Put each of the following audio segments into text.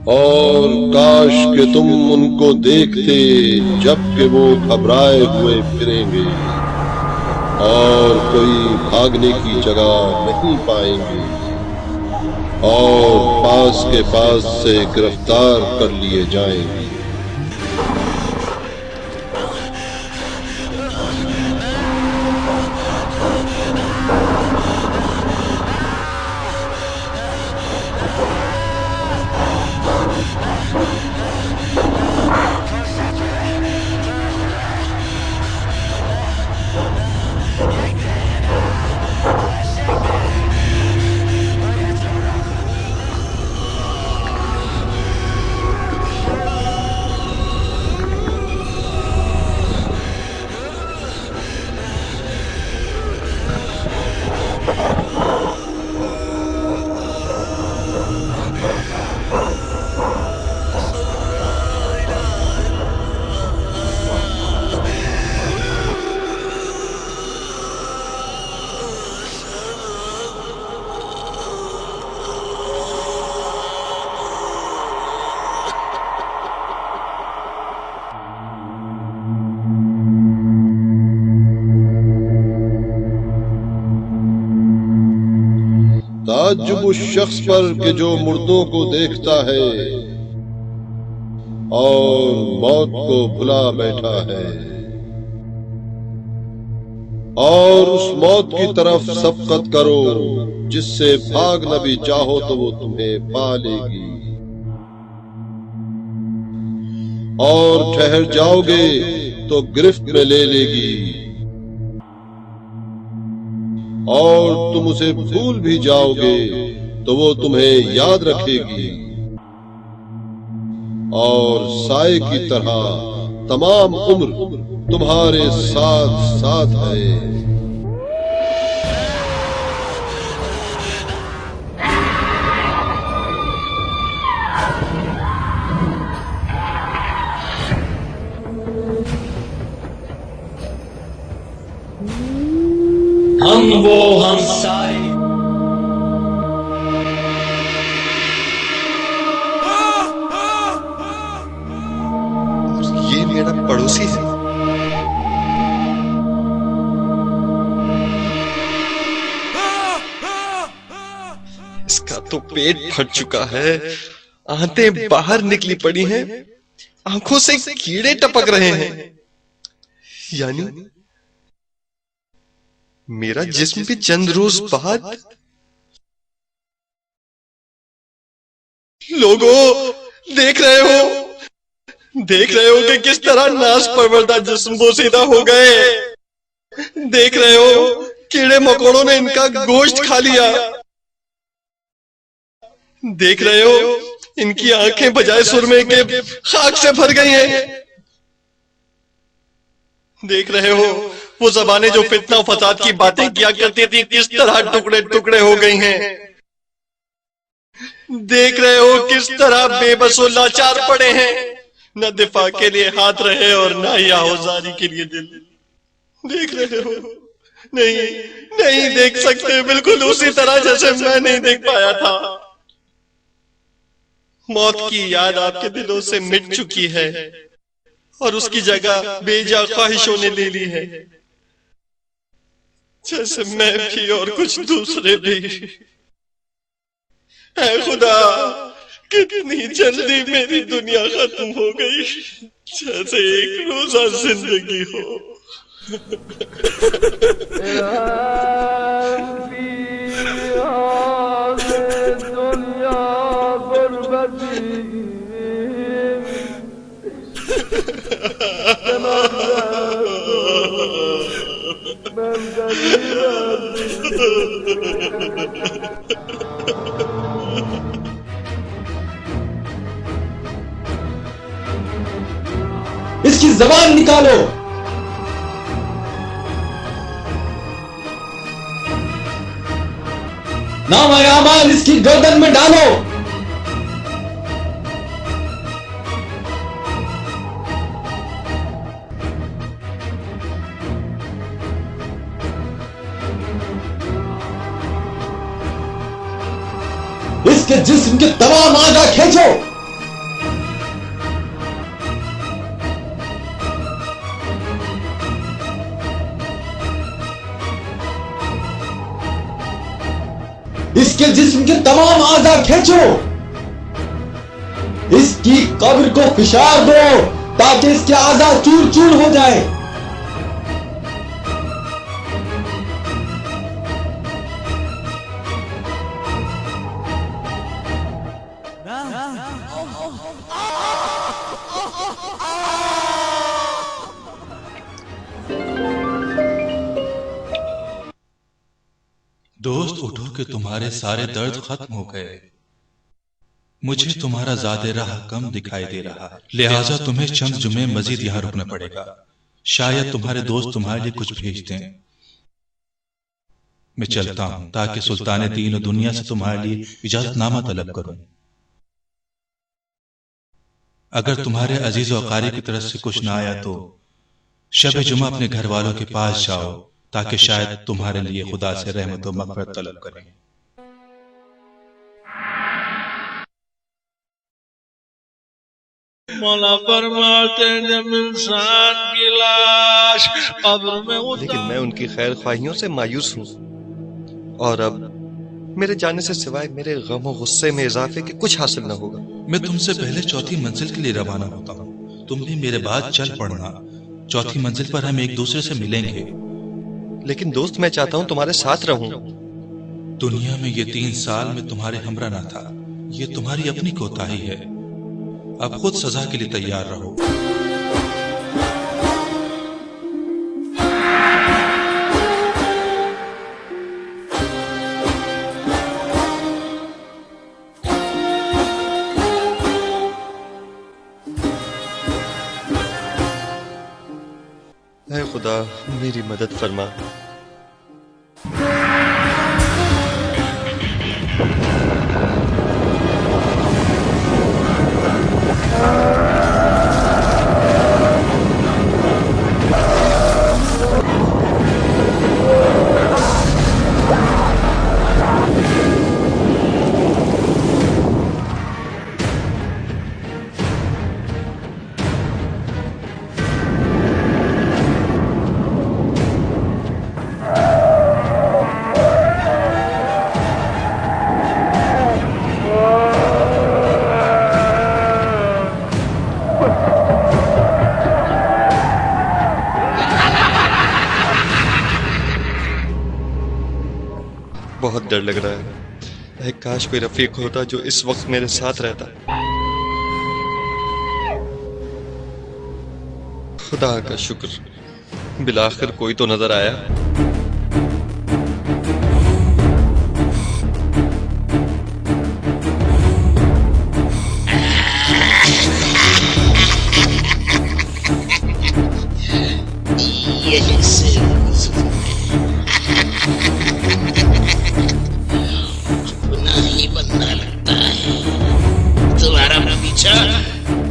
اور کاش کہ تم ان کو دیکھتے جب کہ وہ گھبرائے ہوئے پھریں گے اور کوئی بھاگنے کی جگہ نہیں پائیں گے اور پاس کے پاس سے گرفتار کر لیے جائیں گے۔ تعجب اس شخص پر کہ جو مردوں کو دیکھتا ہے اور موت کو بھلا بیٹھا ہے، اور اس موت کی طرف سبقت کرو جس سے بھاگنا بھی چاہو تو وہ تمہیں پا لے گی، اور ٹھہر جاؤ گے تو گرفت میں لے لے گی، اور تم اسے بھول بھی جاؤ گے تو وہ تمہیں یاد رکھے گی، اور سائے کی طرح تمام عمر تمہارے ساتھ ساتھ ہے۔ ہم سائے یہ میرا پڑوسی ہے۔ اس کا تو پیٹ پھٹ چکا ہے، آنتیں باہر نکلی پڑی ہیں، آنکھوں سے کیڑے ٹپک رہے ہیں، یعنی میرا جسم بھی چند روز بعد۔ لوگوں دیکھ رہے ہو کہ کس طرح ناز پروردہ جسم بوسیدہ ہو گئے، دیکھ رہے ہو کیڑے مکوڑوں نے ان کا گوشت کھا لیا، دیکھ رہے ہو ان کی آنکھیں بجائے سرمے کے خاک سے بھر گئی ہیں، دیکھ رہے ہو وہ زبانیں جو فتنہ و فساد کی باتیں کیا کرتی تھی کس طرح ٹکڑے ٹکڑے ہو گئی ہیں، دیکھ رہے ہو کس طرح بے بس و لاچار پڑے ہیں، نہ دفاع کے لیے ہاتھ رہے اور نہ ہی آہوزاری کے لیے دل۔ دیکھ رہے ہو، نہیں دیکھ سکتے، بالکل اسی طرح جیسے میں نہیں دیکھ پایا تھا۔ موت کی یاد آپ کے دلوں سے مٹ چکی ہے اور اس کی جگہ بے جا خواہشوں نے لے لی ہے، جیسے میں بھی اور کچھ دوسرے بھی۔ اے خدا، کتنی جلدی میری دنیا ختم ہو گئی، جیسے ایک روزہ زندگی ہو۔ اس کی زبان نکالو۔ نام اعمال اس کی گردن میں ڈالو۔ اس کے جسم کے تمام اعضاء کھینچو۔ کے جسم کے تمام اعضاء کھینچو، اس کی قبر کو فشار دو تاکہ اس کے اعضاء چور چور ہو جائے۔ دوست اٹھو کہ تمہارے سارے درد ختم ہو گئے، مجھے تمہارا زیادہ راہ کم دکھائی دے رہا ہے، لہٰذا تمہیں چند جمعے مزید یہاں رکنا پڑے گا، شاید تمہارے دوست تمہارے لیے کچھ بھیج دیں۔ میں چلتا ہوں تاکہ سلطان دین و دنیا سے تمہارے لیے اجازت نامہ طلب کروں۔ اگر تمہارے عزیز و اقارب کی طرف سے کچھ نہ آیا تو شب جمعہ اپنے گھر والوں کے پاس جاؤ تاکہ شاید تمہارے لیے خدا سے رحمت و مغفرت طلب کریں۔ مولا فرماتے جب انسان کی لاش قبر میں لیکن میں ان کی خیر خواہیوں سے مایوس ہوں، اور اب میرے جانے سے سوائے میرے غم و غصے میں اضافے کے کچھ حاصل نہ ہوگا۔ میں تم سے پہلے چوتھی منزل کے لیے روانہ ہوتا ہوں، تم بھی میرے بعد چل پڑنا، چوتھی منزل پر ہم ایک دوسرے سے ملیں گے۔ لیکن دوست میں چاہتا ہوں تمہارے ساتھ رہوں۔ دنیا میں یہ 3 سال میں تمہارے ہمراہ نہ تھا، یہ تمہاری اپنی کوتاہی ہے، اب خود سزا کے لیے تیار رہو۔ اے خدا میری مدد فرما۔ بہت ڈر لگ رہا ہے، اے کاش کوئی رفیق ہوتا جو اس وقت میرے ساتھ رہتا۔ خدا کا شکر، بالآخر کوئی تو نظر آیا۔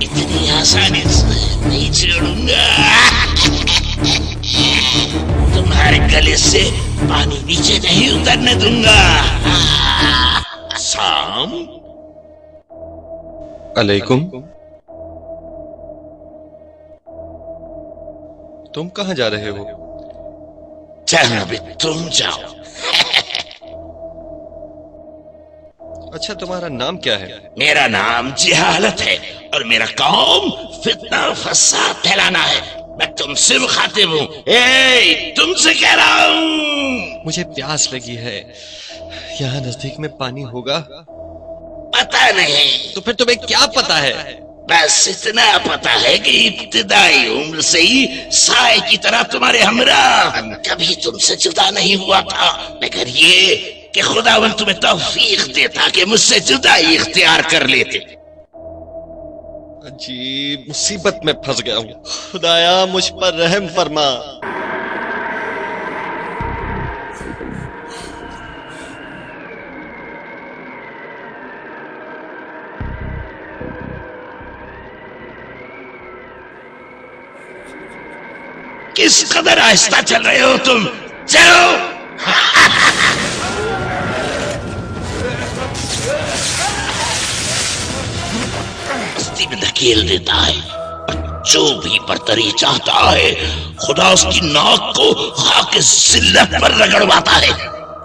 اتنی آسانی سے نہیں چھوڑوں گا، تمہارے گلے سے پانی نیچے نہیں اترنے دوں گا۔ سام علیکم، تم کہاں جا رہے ہو؟ جہاں بھی تم جاؤ۔ اچھا تمہارا نام کیا ہے؟ میرا نام جہالت ہے اور میرا کام فتنہ و فساد پھیلانا ہے۔ میں تم سے مخاطب ہوں، تم سے کہہ رہا ہوں۔ مجھے پیاس لگی ہے، یہاں نزدیک میں پانی ہوگا؟ پتہ نہیں۔ تو پھر تمہیں کیا پتا ہے؟ بس اتنا پتا ہے کہ ابتدائی عمر سے ہی سائے کی طرح تمہارے ہمراہ، کبھی تم سے جدا نہیں ہوا تھا، مگر یہ کہ خداوند تمہیں توفیق دیتا کہ مجھ سے جدائی اختیار کر لیتے۔ عجیب مصیبت میں پھنس گیا ہوں، خدایا مجھ پر رحم فرما۔ کس قدر آہستہ چل رہے ہو تم، چلو۔ بستی میں دھکیل دیتا ہے، اور جو بھی برتری چاہتا ہے خدا اس کی ناک کو خاک ذلت پر رگڑواتا ہے۔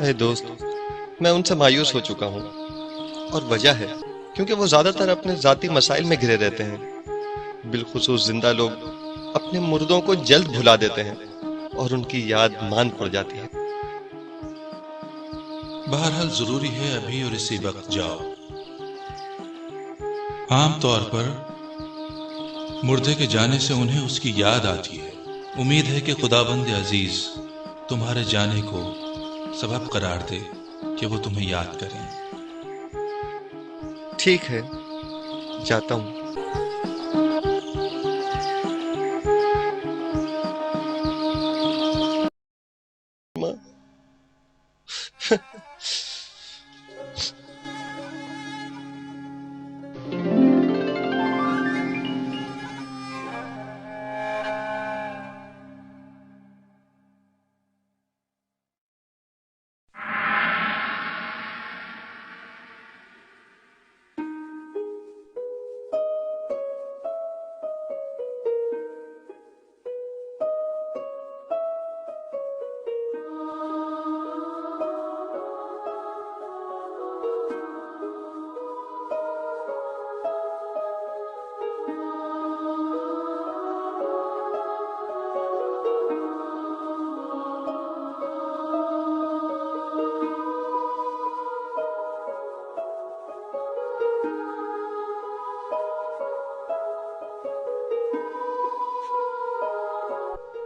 اے دوست، میں ان سے مایوس ہو چکا ہوں، اور وجہ ہے کیونکہ وہ زیادہ تر اپنے ذاتی مسائل میں گھرے رہتے ہیں۔ بالخصوص زندہ لوگ اپنے مردوں کو جلد بھلا دیتے ہیں اور ان کی یاد مان پڑ جاتی ہے۔ بہرحال ضروری ہے ابھی اور اسی وقت جاؤ۔ عام طور پر مردے کے جانے سے انہیں اس کی یاد آتی ہے۔ امید ہے کہ خداوند عزیز تمہارے جانے کو سبب قرار دے کہ وہ تمہیں یاد کریں۔ ٹھیک ہے، جاتا ہوں۔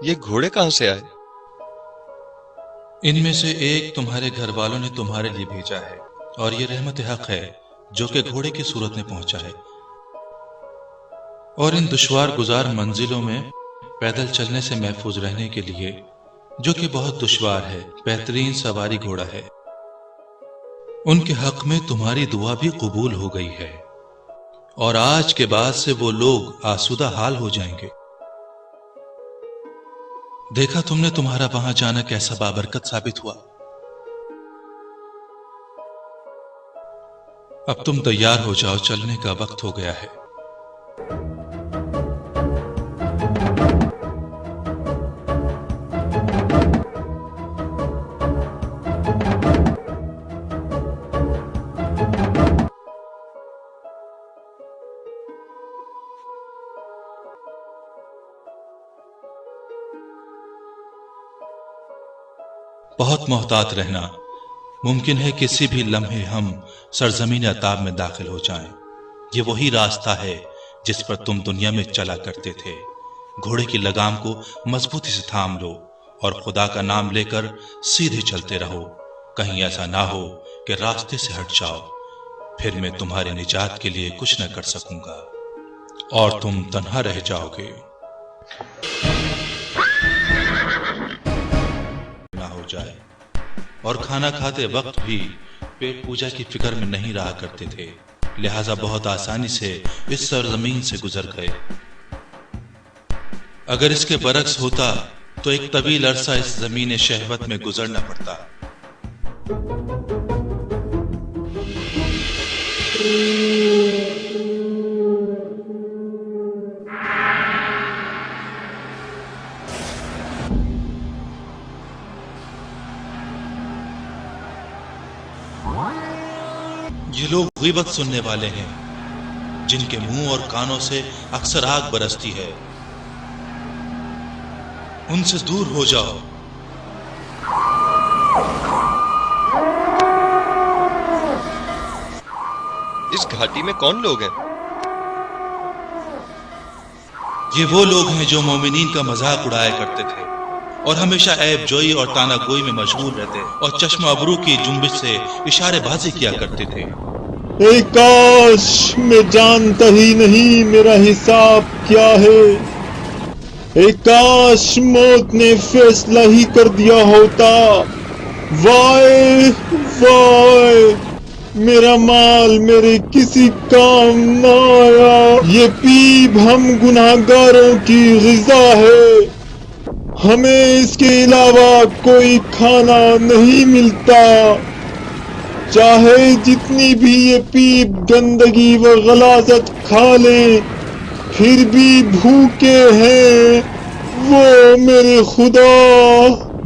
یہ گھوڑے کہاں سے آئے؟ ان میں سے ایک تمہارے گھر والوں نے تمہارے لیے بھیجا ہے، اور یہ رحمت حق ہے جو کہ گھوڑے کی صورت میں پہنچا ہے۔ اور ان دشوار گزار منزلوں میں پیدل چلنے سے محفوظ رہنے کے لیے، جو کہ بہت دشوار ہے، بہترین سواری گھوڑا ہے۔ ان کے حق میں تمہاری دعا بھی قبول ہو گئی ہے، اور آج کے بعد سے وہ لوگ آسودہ حال ہو جائیں گے۔ دیکھا تم نے تمہارا وہاں جانا کیسا بابرکت ثابت ہوا۔ اب تم تیار ہو جاؤ، چلنے کا وقت ہو گیا ہے۔ بہت محتاط رہنا، ممکن ہے کسی بھی لمحے ہم سرزمین عطاب میں داخل ہو جائیں۔ یہ وہی راستہ ہے جس پر تم دنیا میں چلا کرتے تھے۔ گھوڑے کی لگام کو مضبوطی سے تھام لو اور خدا کا نام لے کر سیدھے چلتے رہو، کہیں ایسا نہ ہو کہ راستے سے ہٹ جاؤ، پھر میں تمہاری نجات کے لیے کچھ نہ کر سکوں گا اور تم تنہا رہ جاؤ گے۔ جائے اور کھانا کھاتے وقت بھی پیٹ پوجا کی فکر میں نہیں رہا کرتے تھے، لہذا بہت آسانی سے اس سرزمین سے گزر گئے۔ اگر اس کے برعکس ہوتا تو ایک طویل عرصہ اس زمین شہوت میں گزرنا پڑتا۔ یہ لوگ غیبت سننے والے ہیں، جن کے منہ اور کانوں سے اکثر آگ برستی ہے۔ ان سے دور ہو جاؤ۔ اس گھاٹی میں کون لوگ ہیں؟ یہ وہ لوگ ہیں جو مومنین کا مذاق اڑایا کرتے تھے اور ہمیشہ عیب جوئی اور تانا گوئی میں مشغول رہتے اور چشم ابرو کی جنبش سے اشارے بازی کیا کرتے تھے۔ اے کاش میں جانتا ہی نہیں میرا حساب کیا ہے، اے کاش موت نے فیصلہ ہی کر دیا ہوتا۔ وائے وائے، میرا مال میرے کسی کام نہ آیا، یہ پیپ ہم گناہگاروں کی غذا ہے، ہمیں اس کے علاوہ کوئی کھانا نہیں ملتا، چاہے جتنی بھی یہ پیپ گندگی و غلاظت کھا لیں پھر بھی بھوکے ہیں۔ وہ میرے خدا،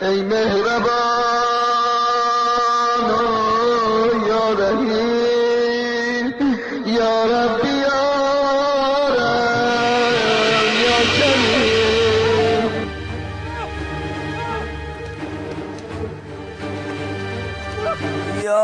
ای مهربان یا رحیم یا ربی یا رحم یا کریم یا